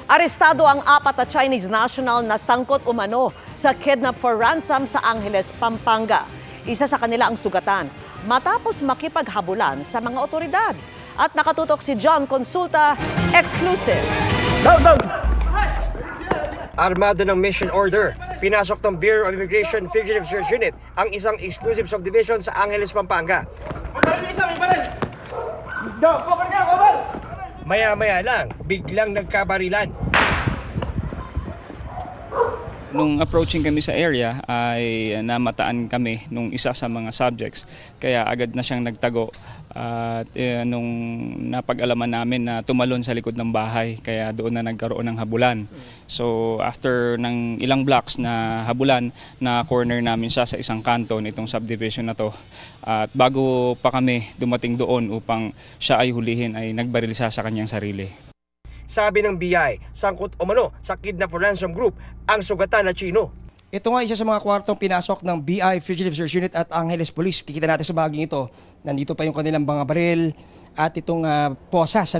Arestado ang 4 na Chinese national na sangkot umano sa kidnap for ransom sa Angeles, Pampanga. Isa sa kanila ang sugatan matapos makipaghabulan sa mga otoridad. At nakatutok si John Consulta, exclusive. Armado ng mission order, pinasok ng Bureau of Immigration Fugitive Search Unit ang isang exclusive subdivision sa Angeles, Pampanga. Maya-maya lang, biglang nagkabarilan. Nung approaching kami sa area ay namataan kami nung isa sa mga subjects. Kaya agad na siyang nagtago at nung napag-alaman namin na tumalon sa likod ng bahay, kaya doon na nagkaroon ng habulan. So after ng ilang blocks na habulan, na corner namin siya sa isang kanto nitong subdivision na to. At bago pa kami dumating doon upang siya ay hulihin, ay nagbaril siya sa kanyang sarili. Sabi ng BI, sangkot umano sa kidnap for ransom group ang sugatan na Chino. Ito nga isa sa mga kwartong pinasok ng BI Fugitive Search Unit at Angeles Police. Kikita natin sa bahaging ito, nandito pa yung kanilang mga baril at itong posas.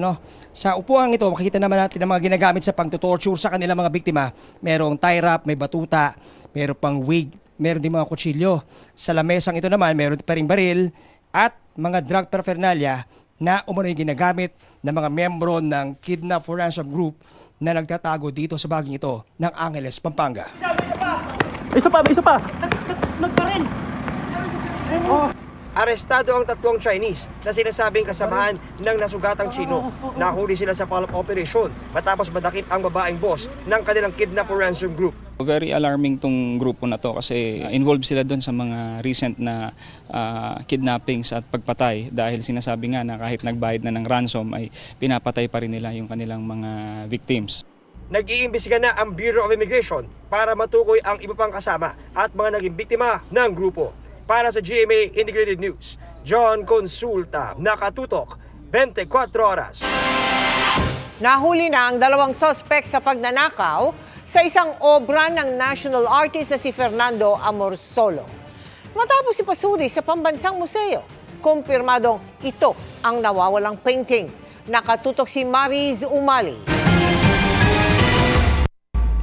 Sa upuan ito, makikita naman natin ang mga ginagamit sa pang-torture sa kanilang mga biktima. Merong tie wrap, may batuta, meron pang wig, meron din mga kutsilyo. Sa lamesang ito naman, meron pa ring baril at mga drug paraphernalia na umano yung ginagamit ng mga membro ng Kidnap for Ransom Group na nagtatago dito sa bahaging ito ng Angeles, Pampanga. Isa pa! Nagparil! Arestado ang 3 Chinese na sinasabing kasamahan ng nasugatang Chino. Nahuli sila sa follow-up operation matapos madakip ang babaeng boss ng kanilang Kidnap for Ransom Group. Very alarming tong grupo na to kasi involved sila doon sa mga recent na kidnappings at pagpatay dahil sinasabi nga na kahit nagbayad na ng ransom ay pinapatay pa rin nila yung kanilang mga victims. Nag-iimbestiga na ang Bureau of Immigration para matukoy ang iba pang kasama at mga naging biktima ng grupo. Para sa GMA Integrated News, John Consulta, nakatutok, 24 oras. Nahuli na ang 2 suspect sa pagnanakaw sa isang obra ng national artist na si Fernando Amorsolo. Matapos ipasuri sa pambansang museo, kumpirmadong ito ang nawawalang painting. Nakatutok si Mariz Umali.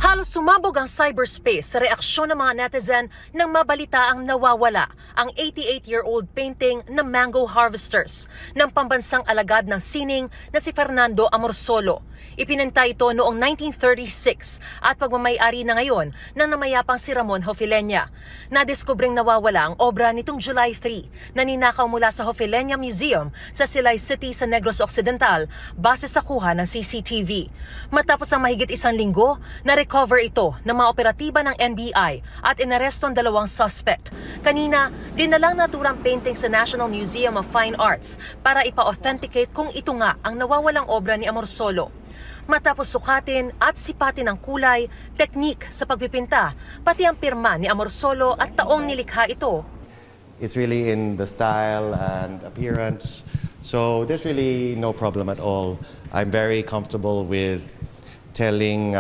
Halos sumabog ang cyberspace sa reaksyon ng mga netizen nang mabalita ang nawawala ang 88-year-old painting na Mango Harvesters ng pambansang alagad ng sining na si Fernando Amorsolo. Ipinenta ito noong 1936 at pagmamay-ari na ngayon ng namayapang si Ramon Hofileña. Nadiskubring nawawala ang obra nitong July 3 na ninakaw mula sa Hofileña Museum sa Silay City sa Negros Occidental base sa kuha ng CCTV. Matapos ang mahigit 1 linggo, na-recover ito ng mga operatiba ng NBI at inaresto ang 2 suspect. Kanina, dinalang naturang painting sa National Museum of Fine Arts para ipa-authenticate kung ito nga ang nawawalang obra ni Amorsolo. Matapos sukatin at sipatin ang kulay, teknik sa pagpipinta, pati ang pirma ni Amorsolo at taong nilikha ito. It's really in the style and appearance, so there's really no problem at all. I'm very comfortable with telling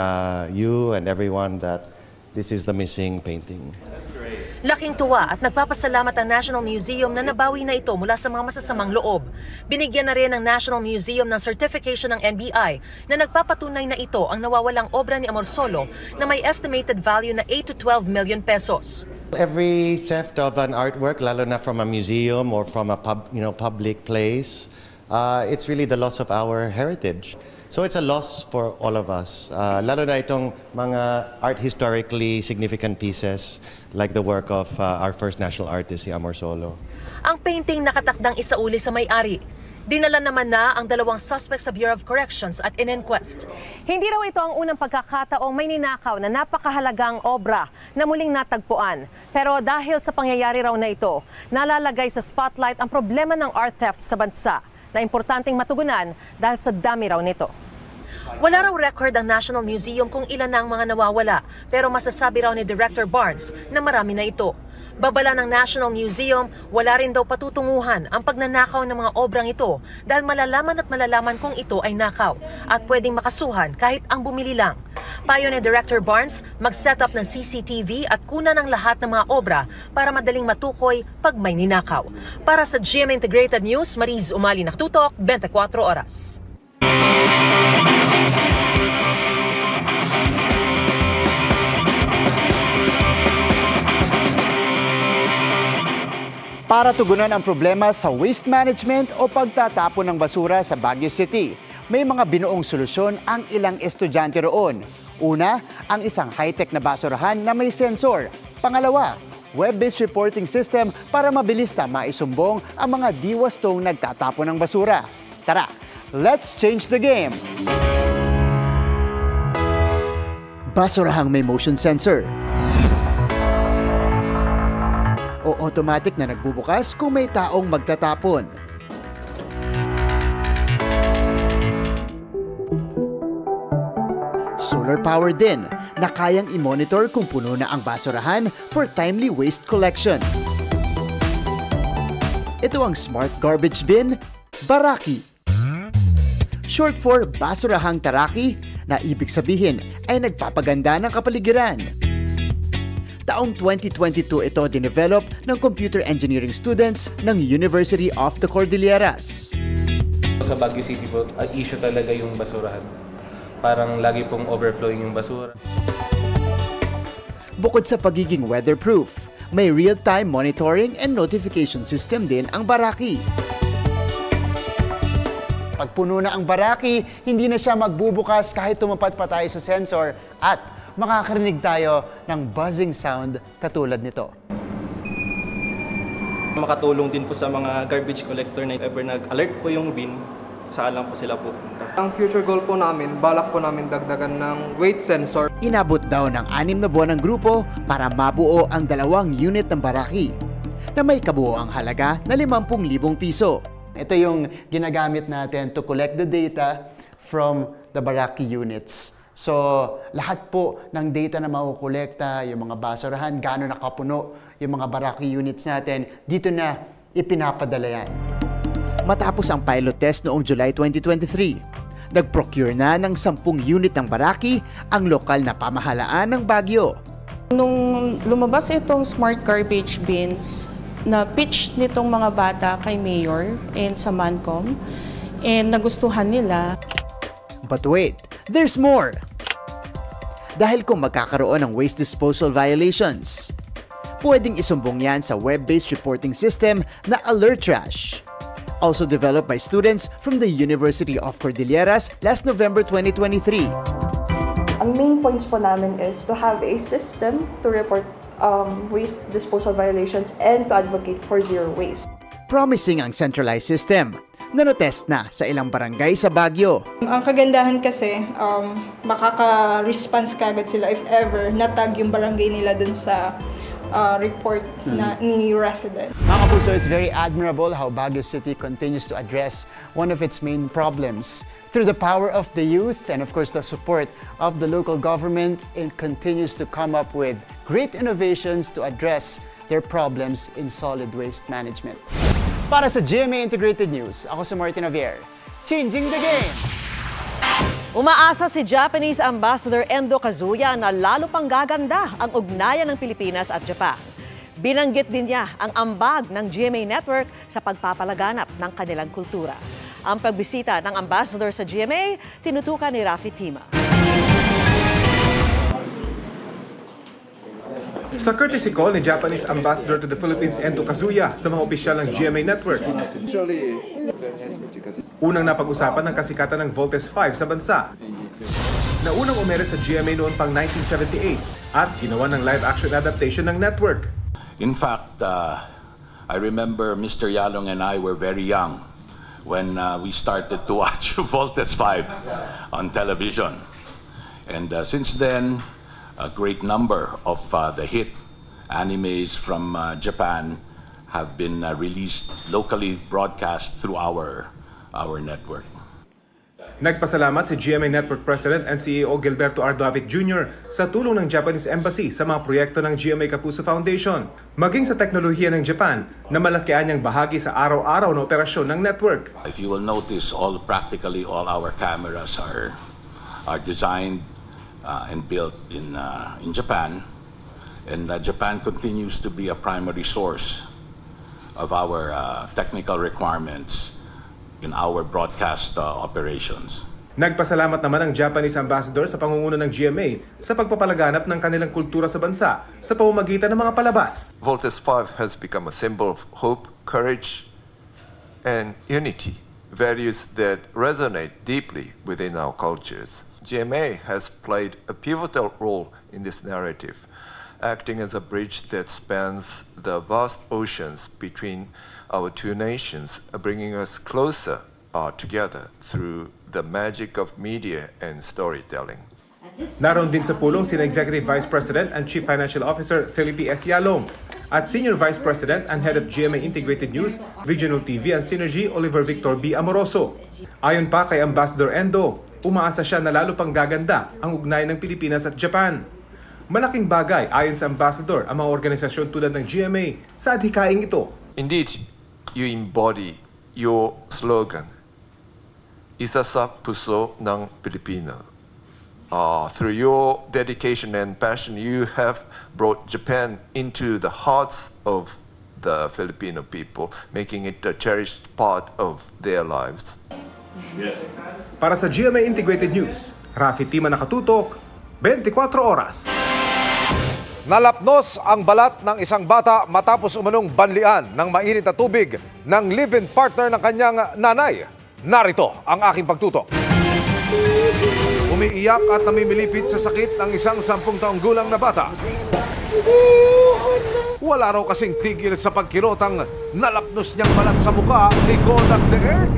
you and everyone that this is the missing painting. Laking tuwa at nagpapasalamat ang National Museum na nabawi na ito mula sa mga masasamang loob. Binigyan na rin ng National Museum ng certification ng NBI na nagpapatunay na ito ang nawawalang obra ni Amorsolo na may estimated value na 8 to 12 million pesos. Every theft of an artwork, lalo na from a museum or from a public place, it's really the loss of our heritage. So it's a loss for all of us, lalo na itong mga art historically significant pieces like the work of our first national artist, si Amorsolo. Ang painting nakatakdang isauli sa may-ari. Dinala naman na ang 2 suspects sa Bureau of Corrections at in-inquest. Hindi raw ito ang unang pagkakataong may ninakaw na napakahalagang obra na muling natagpuan. Pero dahil sa pangyayari raw na ito, nalalagay sa spotlight ang problema ng art theft sa bansa na importanteng matugunan dahil sa dami raw nito. Wala raw record ang National Museum kung ilan na ang mga nawawala, pero masasabi raw ni Director Barnes na marami na ito. Babala ng National Museum, wala rin daw patutunguhan ang pagnanakaw ng mga obrang ito dahil malalaman kung ito ay nakaw at pwedeng makasuhan kahit ang bumili lang. Payo ni Director Barnes, mag-set up ng CCTV at kunan ng lahat ng mga obra para madaling matukoy pag may ninakaw. Para sa GMA Integrated News, Mariz Umali, nakatutok, 24 oras. para tugunan ang problema sa waste management o pagtatapon ng basura sa Baguio City. May mga binuong solusyon ang ilang estudyante roon. Una, ang isang high-tech na basurahan na may sensor. Pangalawa, web-based reporting system para mabilis na maisumbong ang mga diwastong nagtatapon ng basura. Tara, let's change the game! Basurahang may motion sensor o automatic na nagbubukas kung may taong magtatapon. Solar power din na kayang i-monitor kung puno na ang basurahan for timely waste collection. Ito ang Smart Garbage Bin Baraki. Short for Basurahang Taraki na ibig sabihin ay nagpapaganda ng kapaligiran. Taong 2022 ito dinevelop ng computer engineering students ng University of the Cordilleras. Sa Baguio City po, issue talaga yung basurahan. Parang lagi pong overflowing yung basura. Bukod sa pagiging weatherproof, may real-time monitoring and notification system din ang Baraki. Pag puno na ang Baraki, hindi na siya magbubukas kahit tumapat pa tayo sa sensor at makakarinig tayo ng buzzing sound katulad nito. Makatulong din po sa mga garbage collector na ever nag-alert po yung bin, saan lang po sila pupunta. Ang future goal po namin, balak po namin dagdagan ng weight sensor. Inabot daw ng 6 na buwan ng grupo para mabuo ang 2 unit ng Baraki na may kabuoang halaga na 50,000 piso. Ito yung ginagamit natin to collect the data from the Baraki units. So, lahat po ng data na makukolekta, yung mga basurahan, gaano nakapuno yung mga Baraki units natin, dito na ipinapadala yan. Matapos ang pilot test noong July 2023, nag-procure na ng 10 unit ng Baraki ang lokal na pamahalaan ng Baguio. Nung lumabas itong smart garbage bins, na pitch nitong mga bata kay Mayor and sa Mancom, and nagustuhan nila. But wait, there's more! Dahil kung magkakaroon ng waste disposal violations, pwedeng isumbong yan sa web-based reporting system na Alert Trash. Also developed by students from the University of Cordilleras last November 2023. Ang main points po namin is to have a system to report waste disposal violations and to advocate for zero waste. Promising ang centralized system na na-test na sa ilang barangay sa Baguio. Ang kagandahan kasi, makaka-response kagad sila if ever natag yung barangay nila dun sa report na ni resident. Mga kapuso, it's very admirable how Baguio City continues to address one of its main problems. Through the power of the youth and of course the support of the local government, it continues to come up with great innovations to address their problems in solid waste management. Para sa GMA Integrated News, ako si Martin Javier, changing the game! Umaasa si Japanese Ambassador Endo Kazuya na lalo pang gaganda ang ugnayan ng Pilipinas at Japan. Binanggit din niya ang ambag ng GMA Network sa pagpapalaganap ng kanilang kultura. Ang pagbisita ng ambassador sa GMA, tinutukan ni Rafi Tima. Sa courtesy call ni Japanese Ambassador to the Philippines Endo Kazuya sa mga opisyal ng GMA Network. Unang napag-usapan ng kasikatan ng Voltes 5 sa bansa. Na unang umere sa GMA noon pang 1978 at ginawa ng live-action adaptation ng network. In fact, I remember Mr. Yalong and I were very young when we started to watch Voltes 5 on television. And since then, a great number of the hit animes from Japan have been released locally, broadcast through our network. Nagpasalamat si GMA Network President and CEO Gilberto R. Davic Jr. sa tulong ng Japanese Embassy sa mga proyekto ng GMA Kapuso Foundation, maging sa teknolohiya ng Japan na malakihan niyang bahagi sa araw-araw na operasyon ng network. If you will notice, practically all our cameras are designed and built in Japan, and Japan continues to be a primary source of our technical requirements in our broadcast operations. Nagpasalamat naman ang Japanese ambassador sa pangunguna ng GMA sa pagpapalaganap ng kanilang kultura sa bansa sa pamamagitan ng mga palabas. Voltes 5 has become a symbol of hope, courage, and unity, values that resonate deeply within our cultures. GMA has played a pivotal role in this narrative, acting as a bridge that spans the vast oceans between our two nations, bringing us closer together through the magic of media and storytelling. Naroon din sa pulong sina Executive Vice President and Chief Financial Officer Felipe S. Yalong at Senior Vice President and Head of GMA Integrated News, Regional TV and Synergy, Oliver Victor B. Amoroso. Ayon pa kay Ambassador Endo, umaasa siya na lalo pang gaganda ang ugnayan ng Pilipinas at Japan. Malaking bagay ayon sa Ambassador ang mga organisasyon tulad ng GMA sa adhikaing ito. Indeed, you embody your slogan, Isa sa puso ng Pilipino. Through your dedication and passion, you have brought Japan into the hearts of the Filipino people, making it a cherished part of their lives. Para sa GMA Integrated News, Rafi Tima nakatutok, 24 oras. Nalapnos ang balat ng isang bata matapos umanong banlian ng mainit na tubig ng live-in partner ng kanyang nanay. Narito ang aking pagtutok. Umiiyak at namimilipit sa sakit ng isang 10 taong gulang na bata. Wala raw kasing tigil sa pagkirot ang nalapnos niyang balat sa muka, likod at leeg.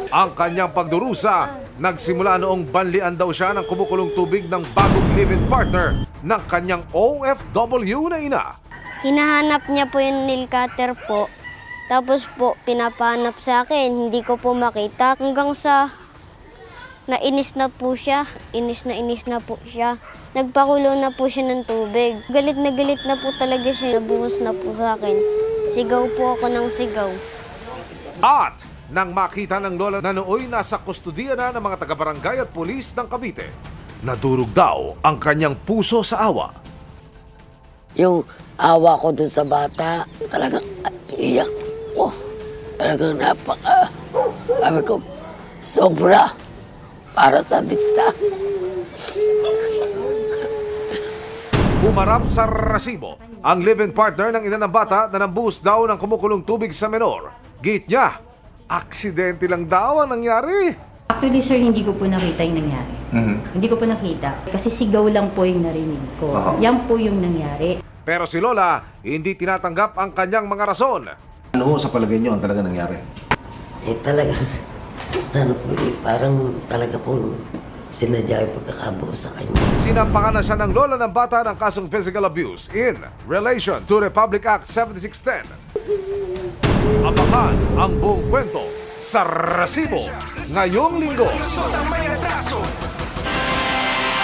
Ang kanyang pagdurusa nagsimula noong banlian daw siya ng kumukulong tubig ng bagong live-in partner ng kanyang OFW na ina. Hinahanap niya po yung nail cutter po. Tapos po, pinapahanap sa akin, hindi ko po makita. Hanggang sa nainis na po siya, inis na po siya. Nagpakulo na po siya ng tubig. Galit na po talaga siya, nabuhos na po sa akin. Sigaw po ako ng sigaw. At nang makita ng lola na nooy nasa kustudiya na ng mga taga-barangay at pulis ng Cavite, nadurog daw ang kanyang puso sa awa. Yung awa ko dun sa bata, talagang iyak. Oh, talagang sabi ko, sobra para sa dista. Umarap sa resibo ang live-in partner ng ina ng bata na nambuhos daw ng kumukulong tubig sa menor. Git niya, aksidente lang daw ang nangyari. Actually, sir, hindi ko po nakita yung nangyari. Hindi ko po nakita. Kasi sigaw lang po yung narinig ko. Yan po yung nangyari. Pero si Lola, hindi tinatanggap ang kanyang mga rason. Ano sa palagay niyo ang talaga nangyari? Talaga, sana po parang talaga pong sinadya yung pagkakabuo sa kanya. Sinampakan na siya ng lola ng bata ng kasong physical abuse in relation to Republic Act 7610. Abangan ang buong kwento sa Resibo ngayong linggo.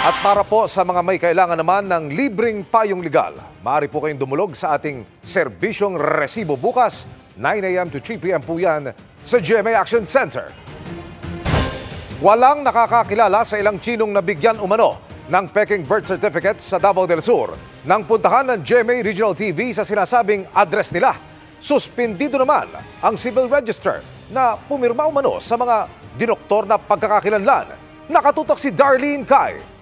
At para po sa mga may kailangan naman ng libreng payong legal, maaari po kayong dumulog sa ating serbisyong Resibo bukas, 9 a.m. to 3 p.m. po yan sa GMA Action Center. Walang nakakakilala sa ilang Chinong nabigyan umano ng peking birth certificates sa Davao del Sur nang puntahan ng GMA Regional TV sa sinasabing address nila. Suspendido naman ang civil register na pumirma umano sa mga dinoktor na pagkakakilanlan. Nakatutok si Darlene Kai.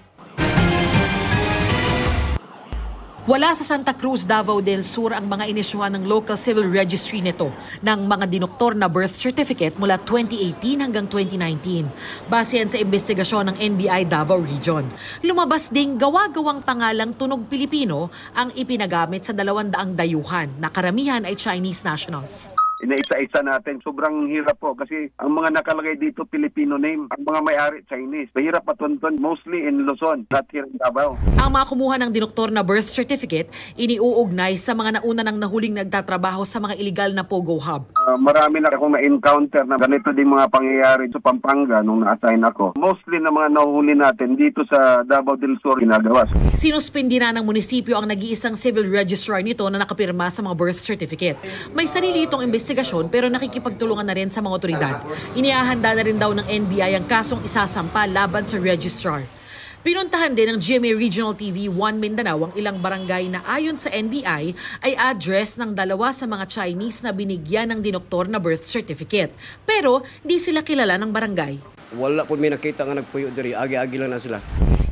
Wala sa Santa Cruz, Davao del Sur ang mga inisyuhan ng local civil registry nito ng mga dinoktor na birth certificate mula 2018 hanggang 2019. Base yan sa investigasyon ng NBI Davao Region. Lumabas ding gawa-gawang pangalang Tunog Pilipino ang ipinagamit sa 200 dayuhan na karamihan ay Chinese nationals. Inaisa-isa natin. Sobrang hirap po kasi ang mga nakalagay dito Filipino name, ang mga may-ari Chinese. Mahirap patunton, mostly in Luzon, not here in Davao. Ang mga kumuha ng dinoktor na birth certificate, iniuugnay sa mga nauna ng nahuling nagtatrabaho sa mga illegal na Pogo Hub. Marami na akong na-encounter na ganito din mga pangyayari sa Pampanga nung na-assign ako. Mostly na mga nahuhuli natin dito sa Davao del Sur ginagawa. Sinuspindi na ng munisipyo ang nag-iisang civil registrar nito na nakapirma sa mga birth certificate. May sarili itong investigasyon pero nakikipagtulungan na rin sa mga otoridad. Inihahanda na rin daw ng NBI ang kasong isasampa laban sa registrar. Pinuntahan din ng GMA Regional TV 1 Mindanao ang ilang barangay na ayon sa NBI ay address ng dalawa sa mga Chinese na binigyan ng dinoktor na birth certificate. Pero di sila kilala ng barangay. Wala po may nakita nga nagpuyo diri, agi-agi lang na sila.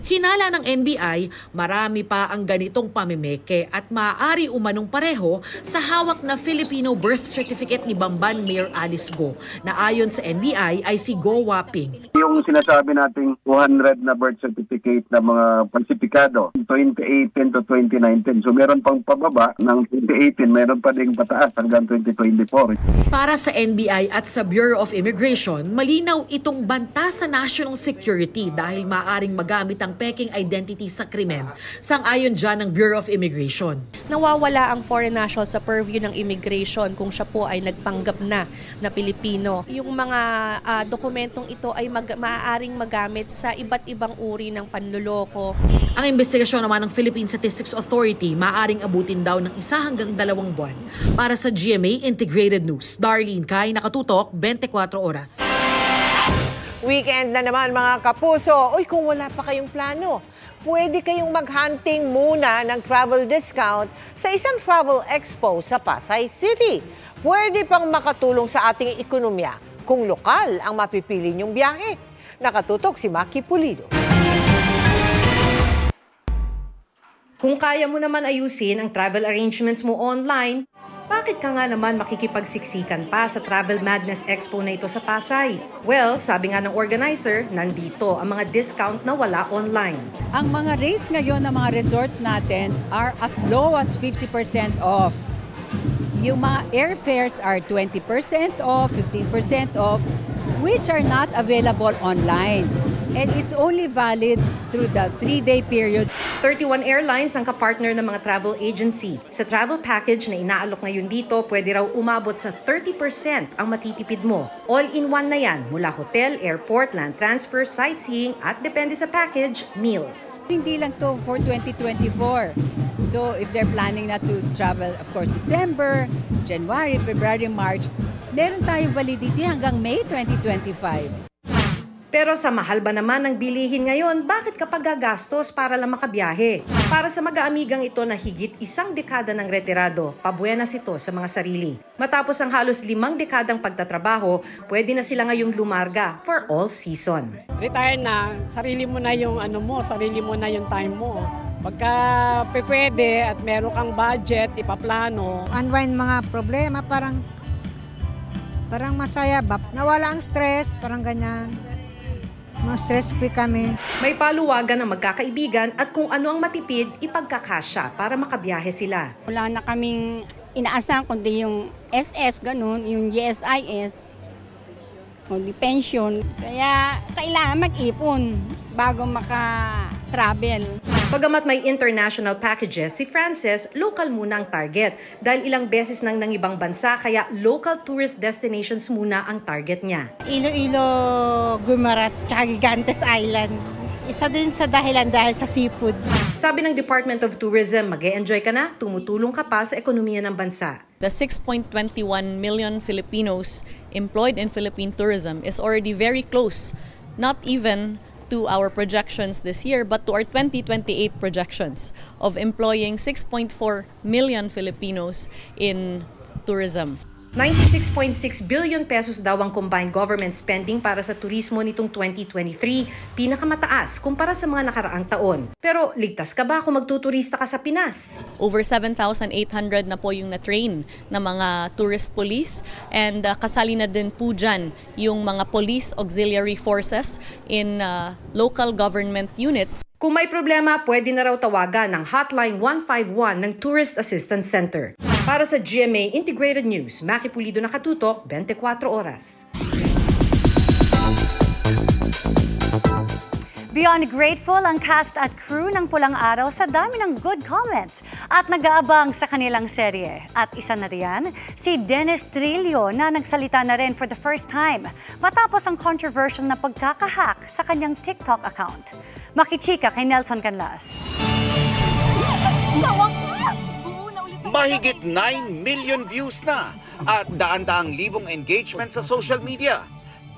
Hinala ng NBI, marami pa ang ganitong pamimeke at maaari umanong pareho sa hawak na Filipino birth certificate ni Bamban Mayor Alice Go na ayon sa NBI ay si Go Waping. Yung sinasabi nating 200 na birth certificate na mga falsifikado 2018 to 2019. So meron pang pababa ng 2018, meron pa ding pataas hanggang 2024. Para sa NBI at sa Bureau of Immigration, malinaw itong banta sa national security dahil maaaring magamit ang peking identity sa krimen. Sang-ayon dyan ng Bureau of Immigration. Nawawala ang foreign national sa purview ng immigration kung siya po ay nagpanggap na Pilipino. Yung mga dokumentong ito ay maaaring magamit sa iba't ibang uri ng panluloko. Ang investigasyon naman ng Philippine Statistics Authority maaaring abutin daw ng 1 hanggang 2 buwan. Para sa GMA Integrated News, Darlene Kai, nakatutok 24 oras. Weekend na naman mga kapuso. Uy, kung wala pa kayong plano, pwede kayong mag-hunting muna ng travel discount sa isang travel expo sa Pasay City. Pwede pang makatulong sa ating ekonomiya kung lokal ang mapipili niyong biyahe. Nakatutok si Maki Pulido. Kung kaya mo naman ayusin ang travel arrangements mo online, bakit ka nga naman makikipagsiksikan pa sa Travel Madness Expo na ito sa Pasay? Well, sabi nga ng organizer, nandito ang mga discount na wala online. Ang mga rates ngayon ng mga resorts natin are as low as 50% off. Yung mga airfares are 20% off, 15% off, which are not available online. And it's only valid through the 3-day period. 31 airlines ang kapartner ng mga travel agency. Sa travel package na inaalok ngayon dito, pwede raw umabot sa 30% ang matitipid mo. All-in-one na yan, mula hotel, airport, land transfer, sightseeing, at depende sa package, meals. Hindi lang to for 2024. So if they're planning na to travel, of course, December, January, February, March, meron tayong validity hanggang May 2025. Pero sa mahal ba naman ng bilihin ngayon, bakit kapag gagastos para lang makabiyahe? Para sa mag-aamigang ito na higit 1 dekada ng retirado, pabuenas ito sa mga sarili. Matapos ang halos 5 dekadang pagtatrabaho, pwede na sila ngayong lumarga for all season. Retire na, sarili mo na yung sarili mo na yung time mo. Pagka pwede at meron kang budget, ipaplano. Unwind mga problema, parang masaya ba? Nawala ang stress, parang ganyan. Stress-free kami. May paluwagan ng magkakaibigan at kung ano ang matipid, ipagkakasya para makabiyahe sila. Wala na kaming inaasahan kundi yung SS, ganun, yung GSIS, o di pension. Kaya kailangan mag-ipon bago maka-travel. Bagamat may international packages, si Frances, local muna ang target. Dahil ilang beses nang ibang bansa, kaya local tourist destinations muna ang target niya. Iloilo, Guimaras, tsaka Gigantes Island. Isa din sa dahilan dahil sa seafood. Sabi ng Department of Tourism, mag-e-enjoy ka na, tumutulong ka pa sa ekonomiya ng bansa. The 6.21 million Filipinos employed in Philippine tourism is already very close, not even to our projections this year, but to our 2028 projections of employing 6.4 million Filipinos in tourism. 96.6 billion pesos daw ang combined government spending para sa turismo nitong 2023, pinakamataas kumpara sa mga nakaraang taon. Pero ligtas ka ba kung magtuturista ka sa Pinas? Over 7,800 na po yung na-train na mga tourist police, and kasali na din po dyan yung mga police auxiliary forces in local government units. Kung may problema, pwede na raw tawagan ng Hotline 151 ng Tourist Assistance Center. Para sa GMA Integrated News, Maki Pulido, nakatutok 24 oras. Beyond grateful ang cast at crew ng Pulang Araw sa dami ng good comments at nag-aabang sa kanilang serye. At isa na riyan, si Dennis Trillo na nagsalita na rin for the first time matapos ang controversial na pagkakahack sa kanyang TikTok account. Makichika kay Nelson Canlas. Mahigit 9 million views na at daan-daang libong engagement sa social media.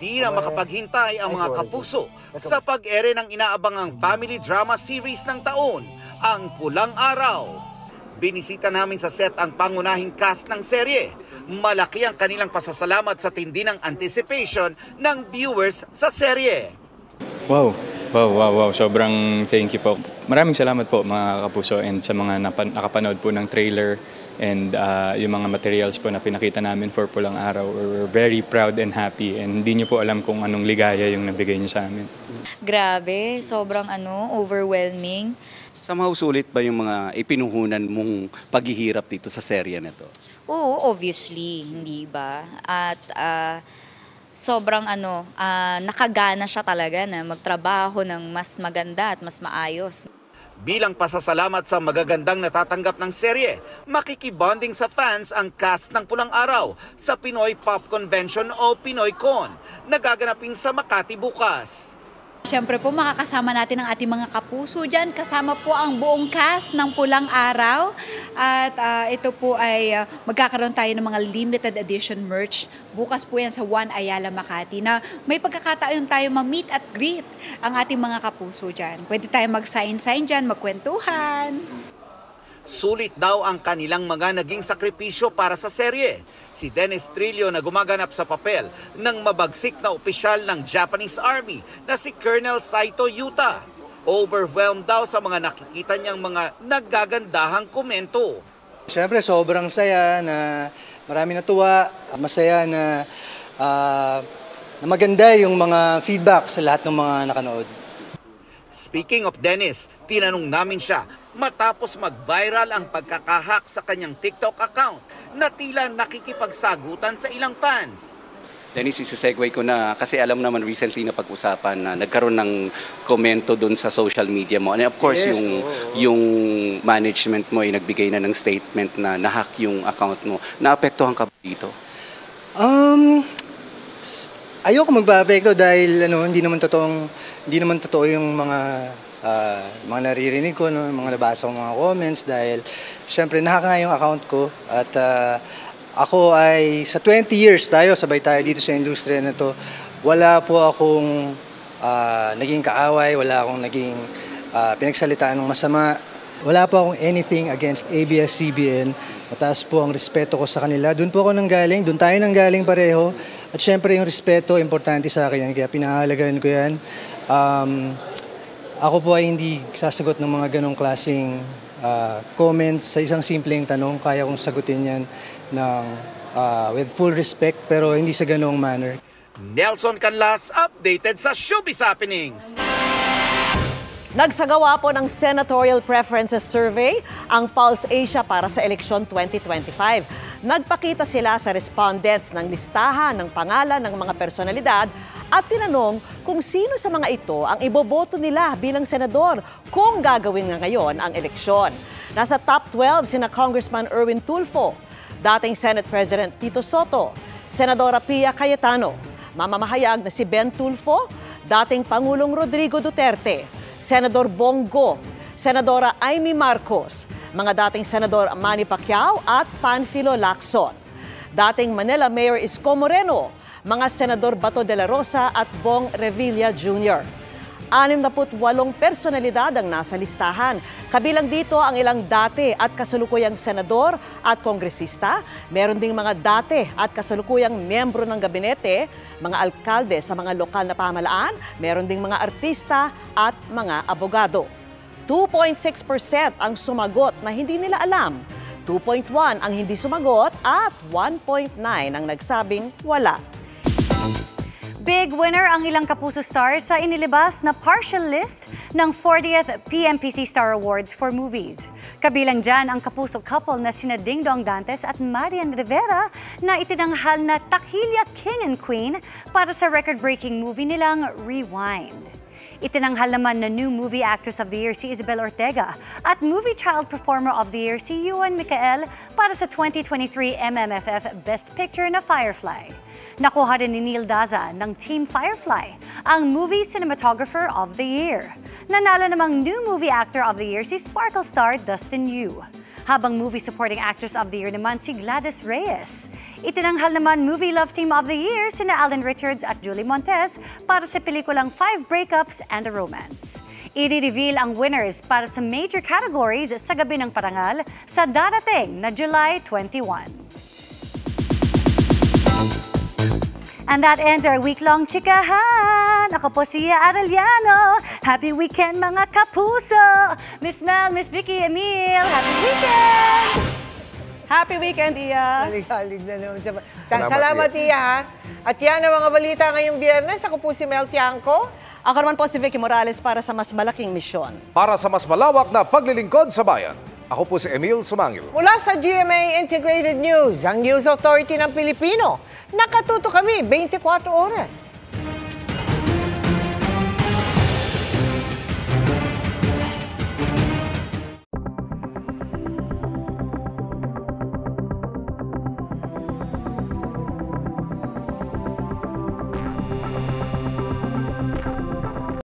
Di na makapaghintay ang mga kapuso sa pag-ere ng inaabangang family drama series ng taon, Ang Pulang Araw. Binisita namin sa set ang pangunahing cast ng serye. Malaki ang kanilang pasasalamat sa tindi ng anticipation ng viewers sa serye. Wow. Sobrang thank you po. Maraming salamat po mga kapuso and sa mga nakapanood po ng trailer and yung mga materials po na pinakita namin for Pulang Araw. We're very proud and happy and hindi nyo po alam kung anong ligaya yung nabigay nyo sa amin. Grabe, sobrang overwhelming. Somehow sulit ba yung mga ipinuhunan mong paghihirap dito sa serye na to? Oo, obviously, hindi ba? At sobrang nakagana siya talaga na magtrabaho ng mas maganda at mas maayos. Bilang pasasalamat sa magagandang natatanggap ng serye, makikibonding sa fans ang cast ng Pulang Araw sa Pinoy Pop Convention o Pinoy Con na gaganapin sa Makati bukas. Siyempre po makakasama natin ang ating mga kapuso dyan. Kasama po ang buong cast ng Pulang Araw. At ito po ay magkakaroon tayo ng mga limited edition merch. Bukas po yan sa One Ayala Makati na may pagkakataon tayo ma-meet at greet ang ating mga kapuso dyan. Pwede tayo mag-sign dyan, magkwentuhan. Sulit daw ang kanilang mga naging sakripisyo para sa serye. Si Dennis Trillo na gumaganap sa papel ng mabagsik na opisyal ng Japanese Army na si Colonel Saito Yuta. Overwhelmed daw sa mga nakikita niyang mga naggagandahang komento. Siyempre sobrang saya na marami natuwa, masaya na maganda yung mga feedback sa lahat ng mga nakanood. Speaking of Dennis, tinanong namin siya matapos mag-viral ang pagkakahak sa kanyang TikTok account na tila nakikipagsagutan sa ilang fans. Dennis, isa-segue ko na kasi alam naman recently na pag-usapan na nagkaroon ng komento doon sa social media mo. And of course, yes, yung management mo ay nagbigay na ng statement na nahack yung account mo. Naapektuhan ka ba dito? Ayoko magpa-apekto dahil hindi naman totoo yung mga naririnig ko, mga nabasa ko mga comments dahil syempre nahack nga yung account ko at ako ay sa 20 years sabay tayo dito sa industriya na to, wala po akong naging kaaway, wala akong naging pinagsalitaan ng masama, wala po akong anything against ABS-CBN. Mataas po ang respeto ko sa kanila. Doon po ako nanggaling, doon tayo nanggaling pareho. At syempre yung respeto, importante sa akin yan, kaya pinahalagaan ko yan. Ako po ay hindi sasagot ng mga ganong klaseng comments sa isang simpleng tanong. Kaya kong sagutin yan with full respect pero hindi sa ganong manner. Nelson Canlas, updated sa Showbiz Happenings. Nagsagawa po ng Senatorial Preferences Survey ang Pulse Asia para sa eleksyon 2025. Nagpakita sila sa respondents ng listahan ng pangalan ng mga personalidad at tinanong kung sino sa mga ito ang iboboto nila bilang senador kung gagawin nga ngayon ang eleksyon. Nasa top 12 sina Congressman Erwin Tulfo, dating Senate President Tito Soto, Senadora Pia Cayetano, mamamahayag na si Ben Tulfo, dating Pangulong Rodrigo Duterte, Senador Bongo, Senadora Amy Marcos, mga dating Senador Manny Pacquiao at Panfilo Lacson, dating Manila Mayor Isko Moreno, mga Senador Bato de la Rosa at Bong Revilla Jr. 68 personalidad ang nasa listahan. Kabilang dito ang ilang dati at kasalukuyang senador at kongresista. Meron ding mga dati at kasalukuyang miyembro ng gabinete, mga alkalde sa mga lokal na pamahalaan, meron ding mga artista at mga abogado. 2.6% ang sumagot na hindi nila alam. 2.1 ang hindi sumagot at 1.9 ang nagsabing wala. Big winner ang ilang kapuso stars sa inilabas na partial list ng 40th PMPC Star Awards for Movies. Kabilang dyan ang kapuso couple na sina Ding Dong Dantes at Marian Rivera na itinanghal na Takilya King and Queen para sa record-breaking movie nilang Rewind. Itinanghal naman na New Movie Actress of the Year si Isabel Ortega at Movie Child Performer of the Year si Yuan Micael para sa 2023 MMFF Best Picture na Firefly. Nakuha din ni Neil Daza ng Team Firefly ang Movie Cinematographer of the Year. Nanalo namang New Movie Actor of the Year si Sparkle star Dustin Yu. Habang Movie Supporting Actress of the Year naman si Gladys Reyes. Itinanghal naman Movie Love Team of the Year sina Alden Richards at Julie Montes para sa pelikulang 5 Breakups and a Romance. I-reveal ang winners para sa major categories sa gabi ng parangal sa darating na July 21. And that ends our week-long chikahan. Ako po si Arellano. Happy weekend mga kapuso! Miss Mel, Miss Vicky, Emil, happy weekend! Happy weekend, Iya. Halig-halig na naman. Salamat, Iya. At yan ang mga balita ngayong Biyernes. Ako po si Mel Tiangco. Ako naman po si Vicky Morales para sa mas malaking misyon. Para sa mas malawak na paglilingkod sa bayan, ako po si Emil Sumangil. Mula sa GMA Integrated News, ang News Authority ng Pilipino. Nakatuto kami 24 oras.